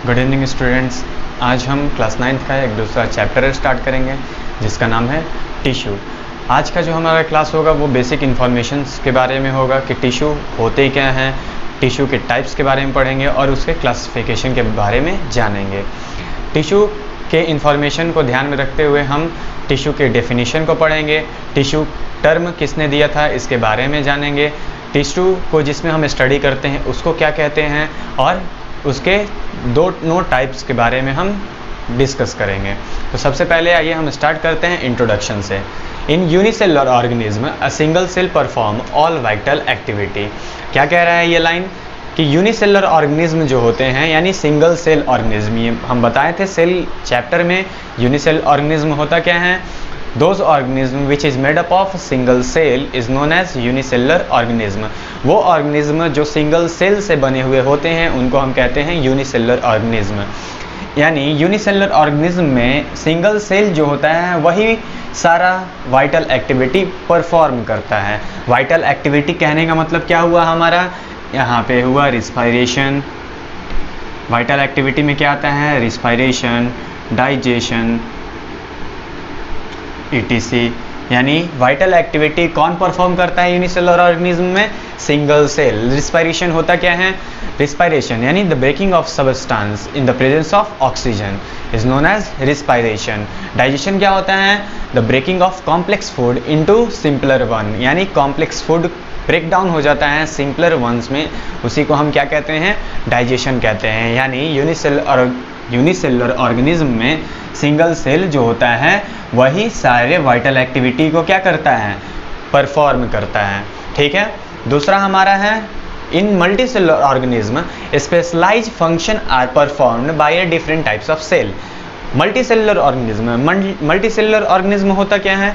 Good evening students. आज हम class 9th का एक दूसरा चैप्टर स्टार्ट करेंगे जिसका नाम है टिश्यू। आज का जो हमारा क्लास होगा वो बेसिक इन्फॉर्मेशंस के बारे में होगा कि टिश्यू होते क्या हैं, टिश्यू के टाइप्स के बारे में पढ़ेंगे और उसके क्लासिफिकेशन के बारे में जानेंगे। टिश्यू के इन्फॉर्मेशन को ध्यान में रखते हुए हम टिश्यू के डेफिनेशन को पढ़ेंगे, टिश्यू टर्म किसने दिया था इसके बारे में जानेंगे, टिश्यू को जिसमें हम स्टडी करते हैं उसको क्या कहते हैं और उसके दो टाइप्स के बारे में हम डिस्कस करेंगे। तो सबसे पहले आइए हम स्टार्ट करते हैं इंट्रोडक्शन से। In unicellular organism a single cell perform all vital activity. क्या कह रहा है ये लाइन कि यूनिसेलुलर ऑर्गेनिज्म जो होते हैं यानी सिंगल सेल ऑर्गेनिज्म, ये हम बताए थे सेल चैप्टर में। यूनिसेलुलर ऑर्गेनिज्म होता क्या है? Those organism which is made up of single cell is known as unicellular organism। वो ऑर्गेनिज्म जो सिंगल सेल से बने हुए होते हैं उनको हम कहते हैं यूनिसेलुलर ऑर्गेनिज्म। यानी यूनिसेलुलर ऑर्गेनिज्म में सिंगल सेल जो होता है वही सारा वाइटल एक्टिविटी परफॉर्म करता है। वाइटल एक्टिविटी कहने का मतलब क्या हुआ हमारा? यहाँ पे हुआ रिस्पायरेशन। वाइटल एक्टिविटी में क्या आता है? Respiration, digestion, ETC। यानी वाइटल एक्टिविटी कौन परफॉर्म करता है यूनिसेलुलर ऑर्गेनिज्म में? Single cell. रिस्पायरेशन होता क्या है? रिस्पायरेशन यानी the breaking of substance in the presence of oxygen is known as respiration. Digestion क्या होता है? The breaking of complex food into simpler one, यानी कॉम्प्लेक्स फूड ब्रेक डाउन हो जाता है सिंपलर वंस में, उसी को हम क्या कहते हैं? डाइजेशन कहते हैं। यानी यूनिसेलुलर ऑर्गेनिज्म में सिंगल सेल जो होता है वही सारे वाइटल एक्टिविटी को क्या करता है? परफॉर्म करता है। ठीक है। दूसरा हमारा है in multicellular organism specialised function are performed by a different types of cell. Multicellular organism होता क्या है?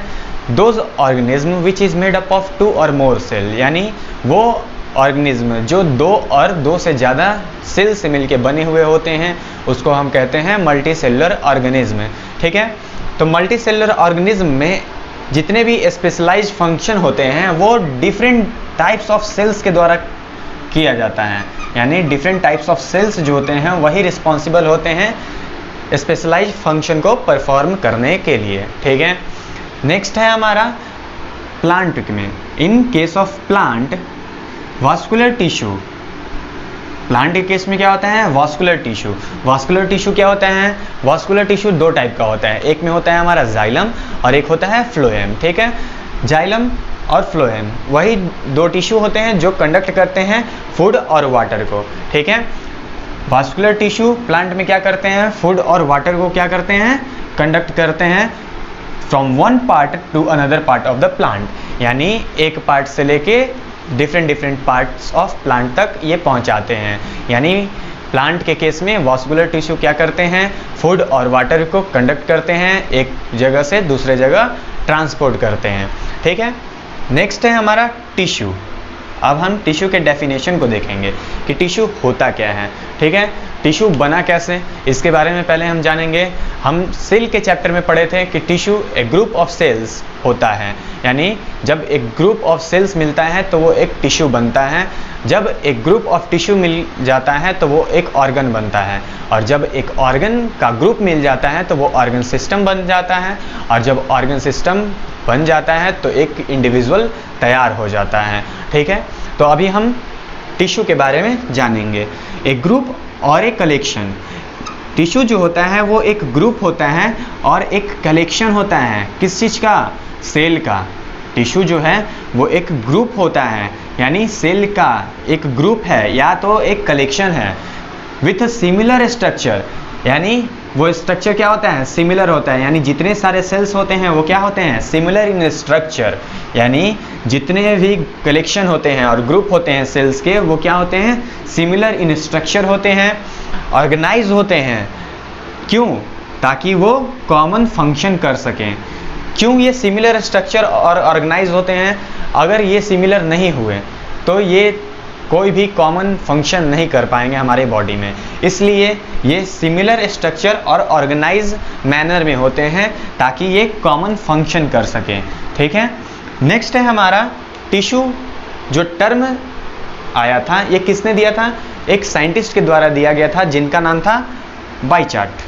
Those organism which is made up of 2 और मोर सेल, यानी वो ऑर्गेनिज्म जो 2 और 2 से ज़्यादा सेल से मिलके बने हुए होते हैं उसको हम कहते हैं मल्टीसेलुलर ऑर्गेनिज्म। ठीक है। तो मल्टीसेलुलर ऑर्गेनिज्म में जितने भी स्पेशलाइज्ड फंक्शन होते हैं वो डिफरेंट टाइप्स ऑफ सेल्स के द्वारा किया जाता है। यानी डिफरेंट टाइप्स ऑफ सेल्स जो होते हैं वही रिस्पॉन्सिबल होते हैं स्पेशलाइज्ड फंक्शन को परफॉर्म करने के लिए। ठीक है। नेक्स्ट है हमारा प्लांट में। इन case of plant vascular tissue, plant के केस में क्या होता है? Vascular tissue. वास्कुलर टिश्यू क्या होता है? वास्कुलर टिश्यू 2 टाइप का होता है, एक में होता है हमारा जाइलम और एक होता है फ्लोएम। ठीक है। जाइलम और फ्लोएम वही 2 टिश्यू होते हैं जो कंडक्ट करते हैं फूड और वाटर को। ठीक है। वास्कुलर टिश्यू प्लांट में क्या करते हैं? फूड और वाटर को क्या करते हैं? कंडक्ट करते हैं from one part two another part of the plant, यानी एक पार्ट से लेके डिफरेंट पार्ट्स ऑफ प्लांट तक ये पहुंचाते हैं। यानी प्लांट के केस में वास्कुलर टिश्यू क्या करते हैं? फूड और वाटर को कंडक्ट करते हैं, एक जगह से दूसरे जगह ट्रांसपोर्ट करते हैं। ठीक है। नेक्स्ट है हमारा टिश्यू। अब हम टिश्यू के डेफिनेशन को देखेंगे कि टिश्यू होता क्या है। ठीक है। टिश्यू बना कैसे, इसके बारे में पहले हम जानेंगे। हम सेल के चैप्टर में पढ़े थे कि टिश्यू एक ग्रुप ऑफ सेल्स होता है, यानी जब एक ग्रुप ऑफ सेल्स मिलता है तो वो एक टिश्यू बनता है। जब एक ग्रुप ऑफ टिश्यू मिल जाता है तो वो एक ऑर्गन बनता है, और जब एक ऑर्गन का ग्रुप मिल जाता है तो वो ऑर्गन सिस्टम बन जाता है, और जब ऑर्गन सिस्टम बन जाता है तो एक इंडिविजुअल तैयार हो जाता है। ठीक है। तो अभी हम टिश्यू के बारे में जानेंगे। एक ग्रुप और एक कलेक्शन। टिश्यू जो होता है वो एक ग्रुप होता है और एक कलेक्शन होता है। किस चीज़ का? सेल का। टिश्यू जो है वो एक ग्रुप होता है, यानी सेल का एक ग्रुप है या तो एक कलेक्शन है विथ सिमिलर स्ट्रक्चर। यानी वो स्ट्रक्चर क्या होता है? सिमिलर होता है। यानी जितने सारे सेल्स होते हैं वो क्या होते हैं? Similar in structure. यानी जितने भी कलेक्शन होते हैं और ग्रुप होते हैं सेल्स के वो क्या होते हैं? सिमिलर इन स्ट्रक्चर होते हैं, ऑर्गेनाइज होते हैं। क्यों? ताकि वो कॉमन फंक्शन कर सकें। क्यों ये सिमिलर स्ट्रक्चर और ऑर्गेनाइज होते हैं? अगर ये सिमिलर नहीं हुए तो ये कोई भी कॉमन फंक्शन नहीं कर पाएंगे हमारे बॉडी में, इसलिए ये सिमिलर स्ट्रक्चर और ऑर्गेनाइज मैनर में होते हैं ताकि ये कॉमन फंक्शन कर सकें। ठीक है। नेक्स्ट है हमारा टिश्यू। जो टर्म आया था ये किसने दिया था? एक साइंटिस्ट के द्वारा दिया गया था जिनका नाम था बाइचार्ट।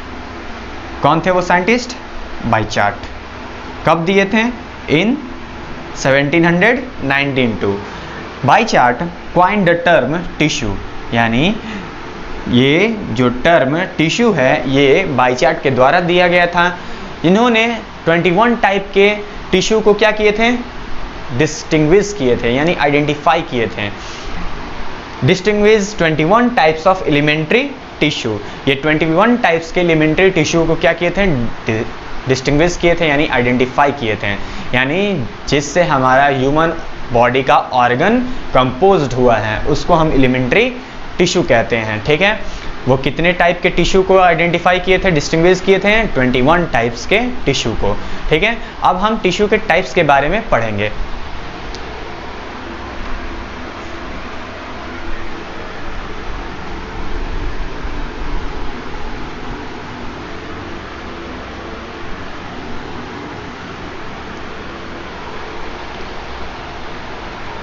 कौन थे वो साइंटिस्ट? बाइचार्ट। कब दिए थे? इन 1792। बाइचार्ट क्वाइन द टर्म टिश्यू, यानी ये जो टर्म टिश्यू है ये बाइचार्ट के द्वारा दिया गया था। इन्होंने 21 टाइप के टिश्यू को क्या किए थे? डिस्टिंग्विश किए थे, यानी आइडेंटिफाई किए थे। Distinguish 21 types of elementary tissue. ये 21 टाइप्स के एलिमेंट्री टिश्यू को क्या किए थे? डिस्टिंग्विश किए थे, यानी आइडेंटिफाई किए थे, यानी जिससे हमारा ह्यूमन बॉडी का ऑर्गन कंपोज्ड हुआ है उसको हम एलिमेंट्री टिश्यू कहते हैं। ठीक है, वो कितने टाइप के टिश्यू को आइडेंटिफाई किए थे, डिस्टिंग्विश किए थे? 21 टाइप्स के टिश्यू को। ठीक है, अब हम टिश्यू के टाइप्स के बारे में पढ़ेंगे।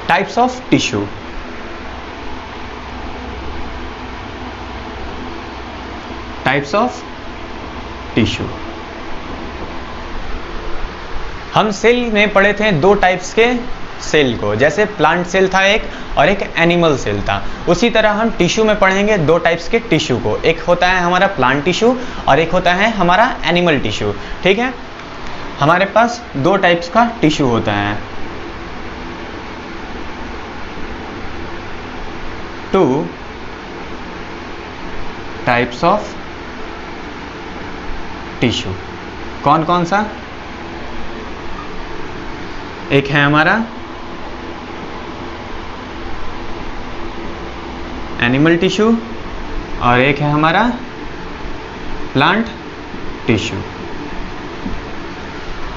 Types of tissue. Types of tissue. हम सेल में पढ़े थे 2 टाइप्स के सेल को, जैसे प्लांट सेल था एक और एक एनिमल सेल था। उसी तरह हम टिश्यू में पढ़ेंगे 2 टाइप्स के टिश्यू को, एक होता है हमारा प्लांट टिश्यू और एक होता है हमारा एनिमल टिश्यू। ठीक है, हमारे पास 2 टाइप्स का टिश्यू होता है। 2 टाइप्स ऑफ टिश्यू। कौन कौन सा? एक है हमारा एनिमल टिश्यू और एक है हमारा प्लांट टिश्यू।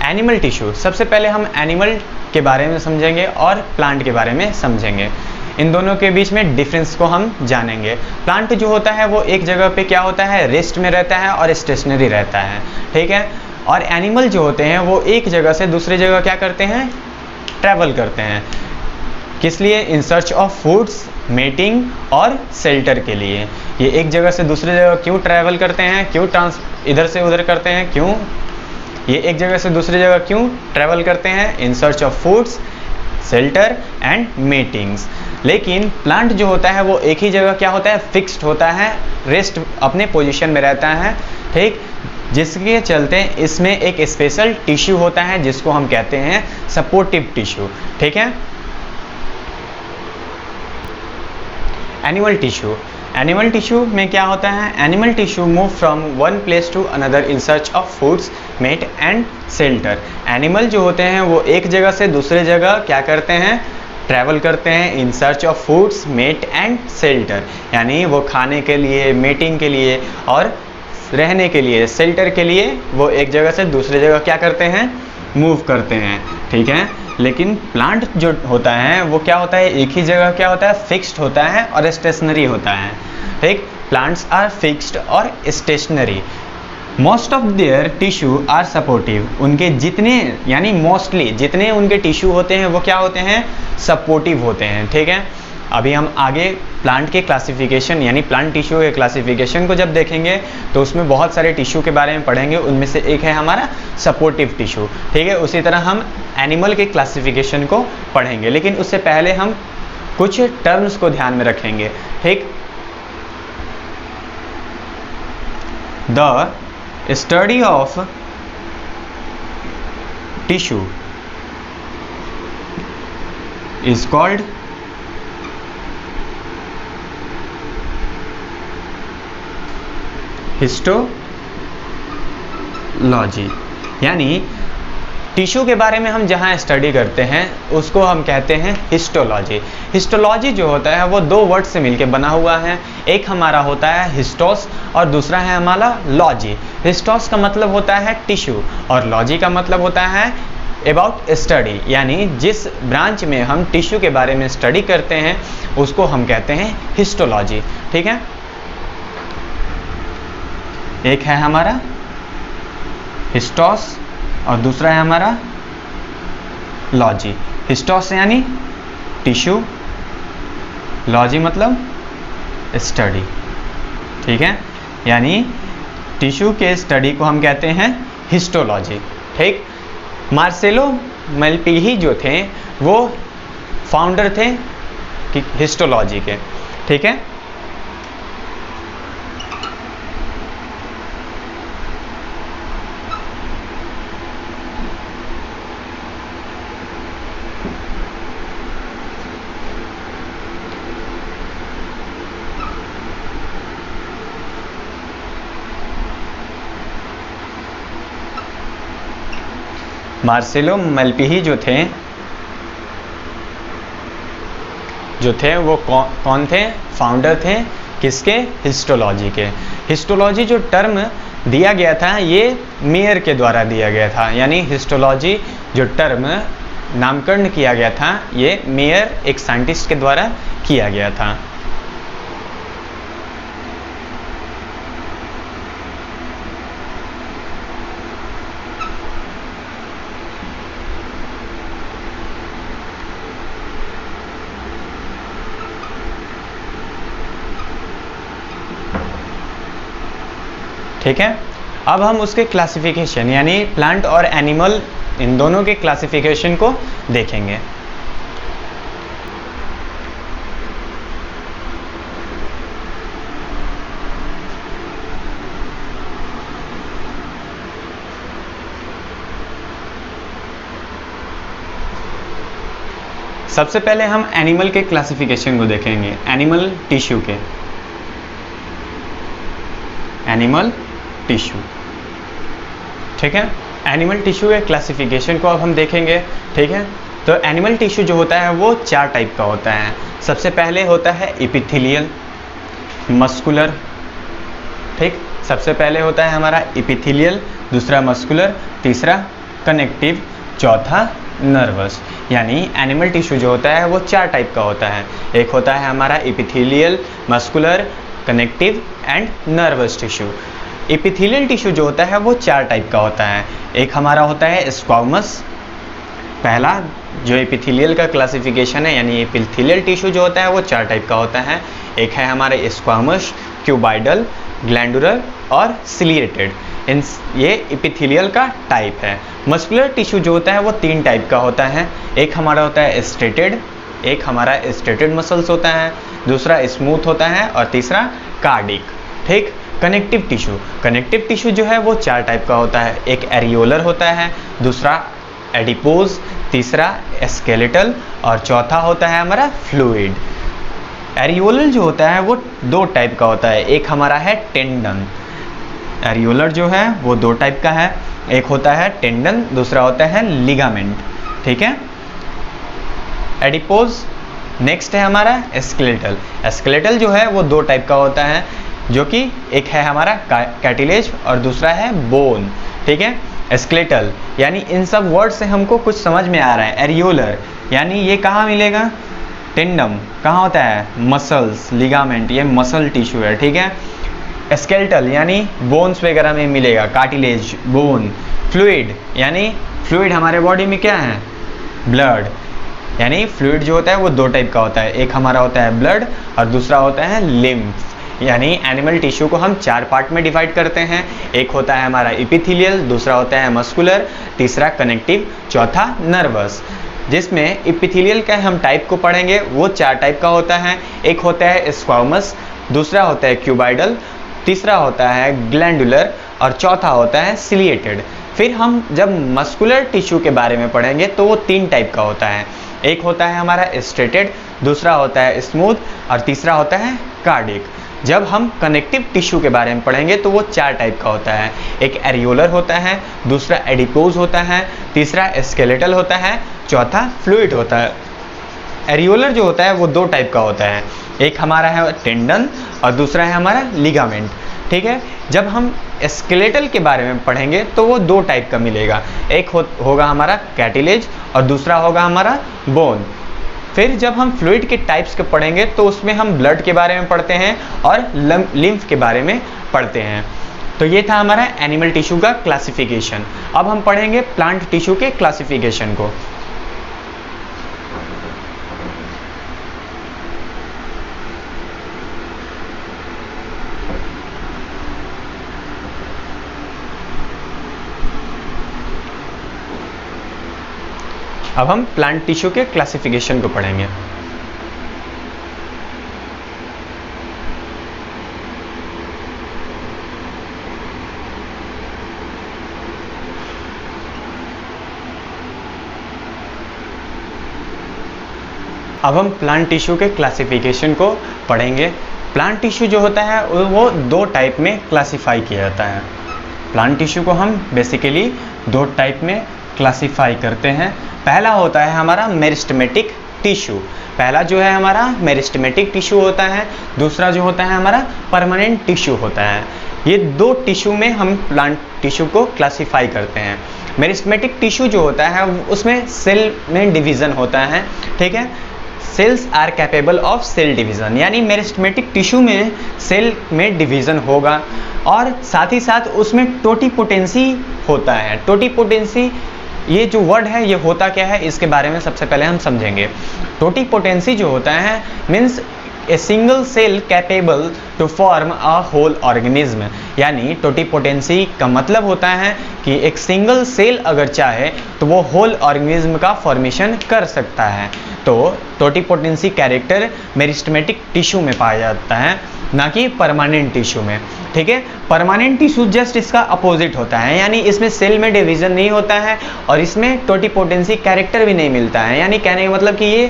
एनिमल टिश्यू, सबसे पहले हम एनिमल के बारे में समझेंगे और प्लांट के बारे में समझेंगे। इन दोनों के बीच में डिफरेंस को हम जानेंगे। प्लांट जो होता है वो एक जगह पे क्या होता है? रेस्ट में रहता है और स्टेशनरी रहता है। ठीक है, और एनिमल जो होते हैं वो एक जगह से दूसरी जगह क्या करते हैं? ट्रैवल करते हैं। किस लिए? इन सर्च ऑफ फूड्स, मेटिंग और शेल्टर के लिए। ये एक जगह से दूसरी जगह क्यों ट्रैवल करते हैं? क्यों इधर से उधर करते हैं? क्यों ये एक जगह से दूसरी जगह क्यों ट्रैवल करते हैं? In search of foods, shelter and matings. लेकिन प्लांट जो होता है वो एक ही जगह क्या होता है? फिक्स्ड होता है, रेस्ट अपने पोजीशन में रहता है। ठीक, जिसके चलते इसमें एक स्पेशल टिश्यू होता है जिसको हम कहते हैं सपोर्टिव टिश्यू। ठीक है, एनिमल टिश्यू। एनिमल टिश्यू में क्या होता है? Animal tissue move from one place to another in search of foods, mate and shelter. Animal जो होते हैं वो एक जगह से दूसरे जगह क्या करते हैं? ट्रैवल करते हैं in search of foods, mate and shelter, यानी वो खाने के लिए, मेटिंग के लिए और रहने के लिए, शेल्टर के लिए वो एक जगह से दूसरे जगह क्या करते हैं? मूव करते हैं। ठीक है, लेकिन प्लांट जो होता है वो क्या होता है? एक ही जगह क्या होता है? फिक्स्ड होता है और स्टेशनरी होता है। ठीक, प्लांट्स आर फिक्स्ड और stationary. Most of their tissue are supportive. उनके जितने, यानी मोस्टली जितने उनके टिश्यू होते हैं वो क्या होते हैं? सपोर्टिव होते हैं। ठीक है, अभी हम आगे प्लांट के क्लासिफिकेशन यानी प्लांट टिश्यू के क्लासिफिकेशन को जब देखेंगे तो उसमें बहुत सारे टिश्यू के बारे में पढ़ेंगे, उनमें से एक है हमारा सपोर्टिव टिश्यू। ठीक है, उसी तरह हम एनिमल के क्लासिफिकेशन को पढ़ेंगे, लेकिन उससे पहले हम कुछ टर्म्स को ध्यान में रखेंगे। ठीक, the study of tissue is called histology, यानी टिश्यू के बारे में हम जहाँ स्टडी करते हैं उसको हम कहते हैं हिस्टोलॉजी। हिस्टोलॉजी जो होता है वो 2 वर्ड से मिलकर बना हुआ है। एक हमारा होता है हिस्टोस और दूसरा है हमारा लॉजी। हिस्टोस का मतलब होता है टिश्यू और लॉजी का मतलब होता है अबाउट स्टडी, यानी जिस ब्रांच में हम टिश्यू के बारे में स्टडी करते हैं उसको हम कहते हैं हिस्टोलॉजी। ठीक है, एक है हमारा हिस्टोस और दूसरा है हमारा लॉजी। हिस्टोस यानी टिश्यू, लॉजी मतलब स्टडी। ठीक है, यानी टिश्यू के स्टडी को हम कहते हैं हिस्टोलॉजी। ठीक, मार्सेलो मल्पीही जो थे वो फाउंडर थे हिस्टोलॉजी के। ठीक है, मार्सेलो मल्पीही जो थे वो कौन थे? फाउंडर थे किसके? हिस्टोलॉजी के। हिस्टोलॉजी जो टर्म दिया गया था ये मेयर के द्वारा दिया गया था, यानी हिस्टोलॉजी जो टर्म नामकरण किया गया था ये मेयर एक साइंटिस्ट के द्वारा किया गया था। ठीक है, अब हम उसके क्लासिफिकेशन यानी प्लांट और एनिमल इन दोनों के क्लासिफिकेशन को देखेंगे। सबसे पहले हम एनिमल के क्लासिफिकेशन को देखेंगे, एनिमल टिश्यू के। एनिमल टिश्यू, ठीक है, एनिमल टिश्यू के क्लासिफिकेशन को अब हम देखेंगे। ठीक है, तो एनिमल टिश्यू जो होता है वो 4 टाइप का होता है। सबसे पहले होता है एपिथेलियल, मस्कुलर। ठीक, सबसे पहले होता है हमारा एपिथेलियल, दूसरा मस्कुलर, तीसरा कनेक्टिव, चौथा नर्वस। यानी एनिमल टिश्यू जो होता है वो 4 टाइप का होता है। एक होता है हमारा epithelial, muscular, connective and nervous tissue. Epithelial tissue जो होता है वो 4 टाइप का होता है। एक हमारा होता है स्क्वामस, पहला जो एपिथेलियल का क्लासिफिकेशन है, यानी एपिथेलियल टिश्यू जो होता है वो 4 टाइप का होता है। एक है हमारे स्क्वामस, क्यूबाइडल, ग्लैंडुलर और सिलिएटेड। इन ये एपिथेलियल का टाइप है। मस्कुलर टिश्यू जो होता है वो 3 टाइप का होता है। एक हमारा होता है स्ट्रेटेड, एक हमारा स्ट्रेटेड मसल्स होता है, दूसरा स्मूथ होता है और तीसरा कार्डिक। ठीक, कनेक्टिव टिश्यू, कनेक्टिव टिश्यू जो है वो 4 टाइप का होता है। एक एरियोलर होता है, दूसरा एडिपोज, तीसरा स्केलेटल और चौथा होता है हमारा फ्लूइड। एरियोलर जो होता है वो 2 टाइप का होता है। एक हमारा है टेंडन, एरियोलर जो है वो 2 टाइप का है। एक होता है टेंडन, दूसरा होता है लिगामेंट। ठीक है, एडिपोज। नेक्स्ट है हमारा स्केलेटल, स्केलेटल जो है वो 2 टाइप का होता है, जो कि एक है हमारा कैटिलेज और दूसरा है बोन। ठीक है, स्केलेटल यानी इन सब वर्ड से हमको कुछ समझ में आ रहा है। एरियोलर यानी ये कहाँ मिलेगा? टेंडम कहाँ होता है? मसल्स, लिगामेंट ये मसल टिश्यू है। ठीक है, स्केलेटल यानी बोन्स वगैरह में मिलेगा, कार्टिलेज, बोन। फ्लूइड यानी फ्लूइड हमारे बॉडी में क्या है? ब्लड। यानी फ्लूइड जो होता है वो 2 टाइप का होता है। एक हमारा होता है ब्लड और दूसरा होता है लिम्फ। यानी एनिमल टिश्यू को हम 4 पार्ट में डिवाइड करते हैं। एक होता है हमारा एपिथेलियल, दूसरा होता है मस्कुलर, तीसरा कनेक्टिव, चौथा नर्वस। जिसमें एपिथेलियल का हम टाइप को पढ़ेंगे वो 4 टाइप का होता है। एक होता है स्क्वामस, दूसरा होता है क्यूबाइडल, तीसरा होता है ग्लैंडुलर और चौथा होता है सिलिएटेड। फिर हम जब मस्कुलर टिश्यू के बारे में पढ़ेंगे तो वो 3 टाइप का होता है। एक होता है हमारा स्ट्रेटेड, दूसरा होता है स्मूथ और तीसरा होता है कार्डिक। जब हम कनेक्टिव टिश्यू के बारे में पढ़ेंगे तो वो 4 टाइप का होता है। एक एरियोलर होता है, दूसरा एडिपोज होता है, तीसरा स्केलेटल होता है, चौथा फ्लूइड होता है। एरियोलर जो होता है वो 2 टाइप का होता है। एक हमारा है टेंडन और दूसरा है हमारा लिगामेंट। ठीक है, जब हम स्केलेटल के बारे में पढ़ेंगे तो वो 2 टाइप का मिलेगा। एक होगा हमारा कैटिलेज और दूसरा होगा हमारा बोन। फिर जब हम फ्लूइड के टाइप्स के पढ़ेंगे तो उसमें हम ब्लड के बारे में पढ़ते हैं और लिम्फ के बारे में पढ़ते हैं। तो ये था हमारा एनिमल टिश्यू का क्लासिफिकेशन। अब हम पढ़ेंगे प्लांट टिश्यू के क्लासिफिकेशन को। अब हम प्लांट टिश्यू के क्लासिफिकेशन को पढ़ेंगे। अब हम प्लांट टिश्यू के क्लासिफिकेशन को पढ़ेंगे। प्लांट टिश्यू जो होता है वो दो टाइप में क्लासिफाई किया जाता है। प्लांट टिश्यू को हम बेसिकली दो टाइप में क्लासिफाई करते हैं। पहला होता है हमारा मेरिस्टेमेटिक टिश्यू। पहला जो है हमारा मेरिस्टेमेटिक टिश्यू होता है, दूसरा जो होता है हमारा परमानेंट टिश्यू होता है। ये दो टिश्यू में हम प्लांट टिश्यू को क्लासिफाई करते हैं। मेरिस्टेमेटिक टिश्यू जो होता है उसमें सेल में डिवीज़न होता है, ठीक है। Cells are capable of cell division, यानी मेरिस्टेमेटिक टिश्यू में सेल में डिवीज़न होगा और साथ ही साथ उसमें टोटिपोटेंसी होता है। टोटिपोटेंसी ये जो वर्ड है ये होता क्या है इसके बारे में सबसे पहले हम समझेंगे। टोटिपोटेंसी जो होता है means a single cell capable to form a whole organism, यानी टोटिपोटेंसी का मतलब होता है कि एक सिंगल सेल अगर चाहे तो वो होल ऑर्गेनिज्म का फॉर्मेशन कर सकता है। तो टोटिपोटेंसी कैरेक्टर मेरिस्टेमेटिक टिश्यू में पाया जाता है, ना कि परमानेंट टिश्यू में, ठीक है। परमानेंट टिश्यू जस्ट इसका अपोजिट होता है, यानी इसमें सेल में डिवीज़न नहीं होता है और इसमें टोटिपोटेंसी कैरेक्टर भी नहीं मिलता है। यानी कहने का मतलब कि ये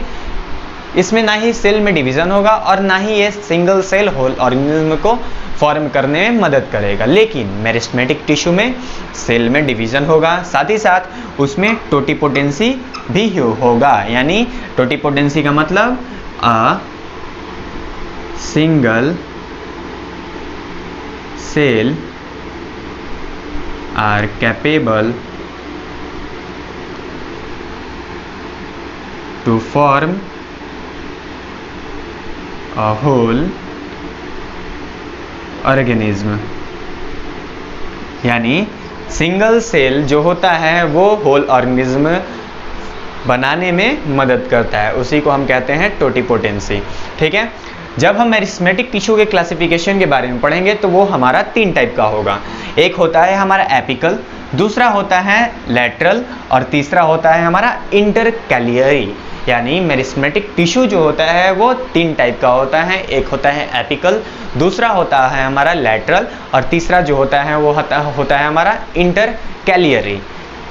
इसमें ना ही सेल में डिवीज़न होगा और ना ही ये सिंगल सेल होल ऑर्गेनिज्म को फॉर्म करने में मदद करेगा। लेकिन मेरिस्टेमेटिक टिश्यू में सेल में डिवीज़न होगा, साथ ही साथ उसमें टोटिपोटेंसी भी होगा। यानी टोटिपोटेंसी का मतलब a single cell are capable to form a whole organism, यानी सिंगल सेल जो होता है वो होल ऑर्गेनिज्म बनाने में मदद करता है, उसी को हम कहते हैं टोटिपोटेंसी, ठीक है। जब हम मेरिस्टेमेटिक टिश्यू के क्लासिफिकेशन के बारे में पढ़ेंगे तो वो हमारा तीन टाइप का होगा। एक होता है हमारा एपिकल, दूसरा होता है लैटरल और तीसरा होता है हमारा इंटरकैलियरी। यानी मेरिस्टेमेटिक टिश्यू जो होता है वो तीन टाइप का होता है। एक होता है एपिकल, दूसरा होता है हमारा लैटरल और तीसरा जो होता है वो होता है हमारा इंटरकैलियरी,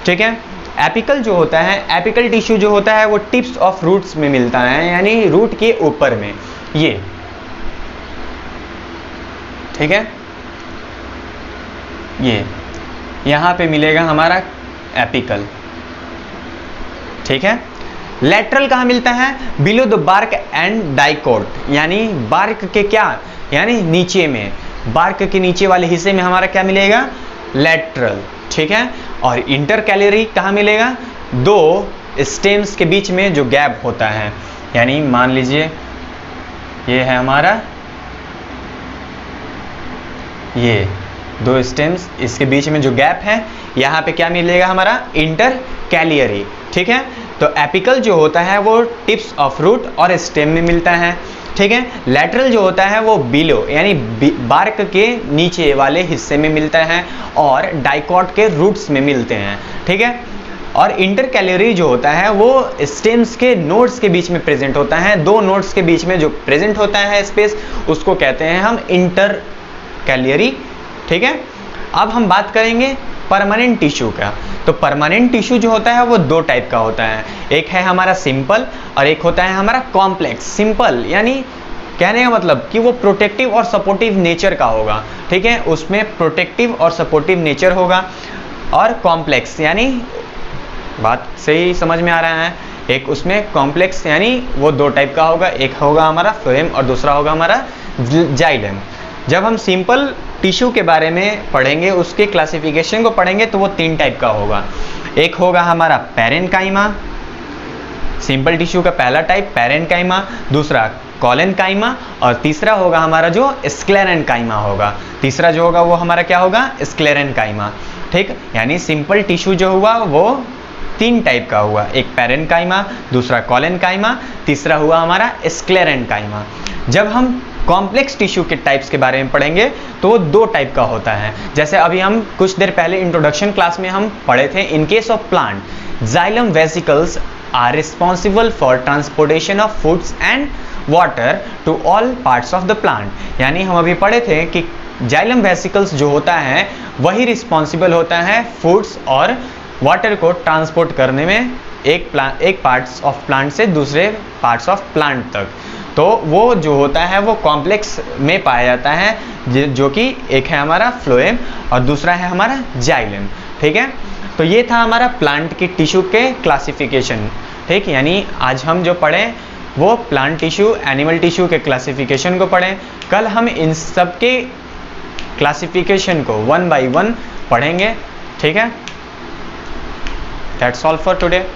ठीक है। एपिकल जो होता है, एपिकल टिश्यू जो होता है वो टिप्स ऑफ रूट्स में मिलता है, यानी रूट के ऊपर में, ये, ठीक है। ये यहाँ पे मिलेगा हमारा एपिकल, ठीक है। लैटरल कहाँ मिलता है? Below the bark and dicot, यानी बार्क के क्या, यानी नीचे में, बार्क के नीचे वाले हिस्से में हमारा क्या मिलेगा? लैटरल, ठीक है। और इंटरकैलियरी कहाँ मिलेगा? दो स्टेम्स के बीच में जो गैप होता है, यानी मान लीजिए ये है हमारा, ये दो स्टेम्स, इसके बीच में जो गैप है यहाँ पे क्या मिलेगा हमारा? इंटरकैलियरी, ठीक है। तो एपिकल जो होता है वो टिप्स ऑफ रूट और स्टेम में मिलता है, ठीक है। लैटरल जो होता है वो बिलो यानी बार्क के नीचे वाले हिस्से में मिलता है और डाइकॉट के रूट्स में मिलते हैं, ठीक है। और इंटरकैलियरी जो होता है वो स्टेम्स के नोड्स के बीच में प्रेजेंट होता है। दो नोड्स के बीच में जो प्रेजेंट होता है स्पेस, उसको कहते हैं हम इंटरकैलियरी, ठीक है। अब हम बात करेंगे परमानेंट टिश्यू का। तो परमानेंट टिश्यू जो होता है वो दो टाइप का होता है, एक है हमारा सिंपल और एक होता है हमारा कॉम्प्लेक्स। सिंपल यानी कहने का मतलब कि वो प्रोटेक्टिव और सपोर्टिव नेचर का होगा, ठीक है, उसमें प्रोटेक्टिव और सपोर्टिव नेचर होगा। और कॉम्प्लेक्स यानी, बात सही समझ में आ रहा है, एक उसमें कॉम्प्लेक्स यानी वो दो टाइप का होगा, एक होगा हमारा फ्लोएम और दूसरा होगा हमारा जाइलम। जब हम सिंपल टिश्यू के बारे में पढ़ेंगे, उसके क्लासिफिकेशन को पढ़ेंगे, तो वो तीन टाइप का होगा। एक होगा हमारा पैरेन्काइमा, सिंपल टिश्यू का पहला टाइप पैरेन्काइमा, दूसरा कॉलेन्काइमा और तीसरा होगा हमारा जो स्क्लेरेन्काइमा होगा। तीसरा जो होगा वो हमारा क्या होगा? स्क्लेरेन्काइमा, ठीक। यानी सिंपल टिश्यू जो हुआ वो तीन टाइप का हुआ, एक पैरेन्काइमा, दूसरा कॉलेन्काइमा, तीसरा हुआ हमारा स्क्लेरेन्काइमा। जब हम कॉम्प्लेक्स टिश्यू के टाइप्स के बारे में पढ़ेंगे तो वो दो टाइप का होता है। जैसे अभी हम कुछ देर पहले इंट्रोडक्शन क्लास में हम पढ़े थे, in case of plant xylem vesicles are responsible for transportation of foods and water to all parts of the plant. यानी हम अभी पढ़े थे कि जाइलम वेसिकल्स जो होता है वही रिस्पॉन्सिबल होता है फूड्स और वाटर को ट्रांसपोर्ट करने में एक पार्ट्स ऑफ प्लांट से दूसरे पार्ट्स ऑफ प्लांट तक। तो वो जो होता है वो कॉम्प्लेक्स में पाया जाता है, जो कि एक है हमारा फ्लोएम और दूसरा है हमारा जाइलम। ठीक है, तो ये था हमारा प्लांट की टिश्यू के क्लासिफिकेशन। ठीक, यानी आज हम जो पढ़े वो प्लांट टिश्यू, एनिमल टिश्यू के क्लासिफिकेशन को पढ़ें। कल हम इन सब के क्लासिफिकेशन को 1 by 1 पढ़ेंगे। ठीक है, दैट्स ऑल फॉर टुडे।